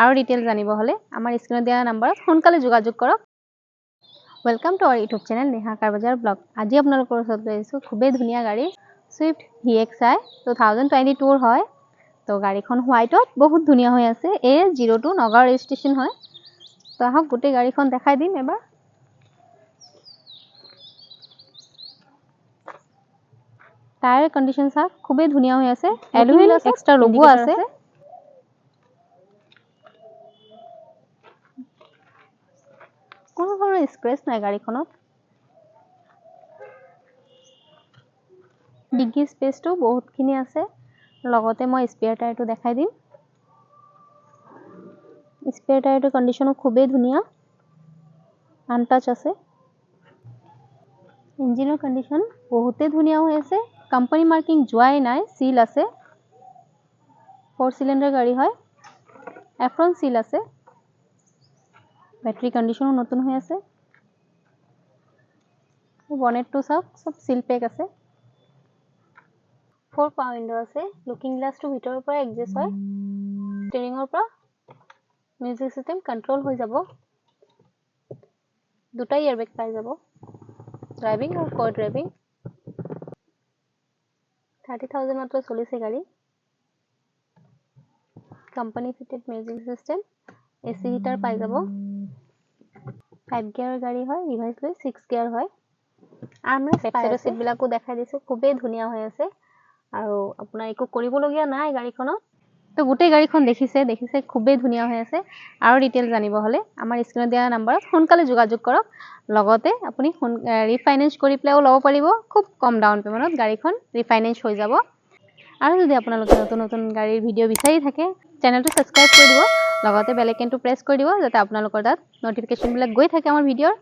আৰু ডিটেইলছ জানিব হলে আমাৰ স্ক্ৰিনত দিয়া নম্বৰত সোনকালে যোগাযোগ কৰক welcome to our YouTube channel Neha কাৰ বজাৰ ব্লগ আজি আপোনালোকৰ ওচৰত লৈছো খুবেই ধুনীয়া গাড়ী সুইফট VXI 2022 হয় তো গাড়ীখন হোৱাইটত বহুত ধুনীয়া হৈ আছে A02 নগাঁও ৰেজিষ্ট্ৰেচন হয় তো আহক গোটেই গাড়ীখন দেখাই দিম এবাৰ টায়াৰ কন্ডিশন সব খুবেই ধুনীয়া হৈ আছে এলুমিল এক্সট্ৰা লোগো আছে কোনো ধৰণৰ স্ক্ৰেচ নাই গাড়ীখনত ডিগি স্পেসটো বহুতখিনি আছে লগতে মই স্পেয়াৰ টায়াৰটো দেখাই দিম স্পেয়াৰ টায়াৰটো কন্ডিশনো খুবেই ধুনীয়া আনটাচ আছে ইঞ্জিনৰ কন্ডিশন বহুতেই ধুনীয়া হৈ আছে কোম্পানী মাৰ্কিং যোৱাই নাই সিল আছে 4 সিলিন্ডার গাড়ী হয় এফ্রন সিল আছে ব্যাটারি কন্ডিশনো নতুন হৈ আছে বনেটটো সব সিল পেক আছে 4 পাওয়ার উইন্ডো আছে লুকিং গ্লাসটো ভিতৰৰ পৰা এডজাস্ট হয় স্টিয়াৰিংৰ পৰা মিউজিক সিস্টেম কন্ট্ৰোল হৈ যাব দুটা এয়াৰব্যাগ পাই যাব ড্ৰাইভিং আৰু কো ড্ৰাইভিং 30,000 মাত্ৰ চলিছে গাড়ী company fitted music system AC heater পাই যাব 5 গিয়াৰ গাড়ী হয় ৰিভাৰ্স লৈ 6 গিয়াৰ হয় আমৰেস্ট বেকসাইডৰ সিট বিলাকো দেখাই দিছো খুবেই ধুনীয়া হৈ আছে আৰু আপোনাৰ একো কৰিবলগীয়া নাই গাড়ীখনত তো গোটেই গাড়ীখন দেখিছে খুবেই ধুনীয়া হৈ আছে আৰু ডিটেইলছ জানিব হলে আমাৰ স্ক্ৰিনত দিয়া নম্বৰত সোনকালে যোগাযোগ কৰক লগতে আপুনি ৰিফাইনেন্স কৰি প্লেও লব পাৰিব খুব কম ডাউন পেমেন্টত গাড়ীখন ৰিফাইনেন্স হৈ যাব আৰু যদি আপোনালোকে নতুন গাড়ীৰ ভিডিও বিচাৰি থাকে চেনেলটো সাবস্ক্ৰাইব কৰি দিব লগতে বেল আইকনটো প্ৰেছ কৰি দিব যাতে আপোনালোকৰ তাত নটিফিকেশন বিলাক গৈ থাকে আমাৰ ভিডিওৰ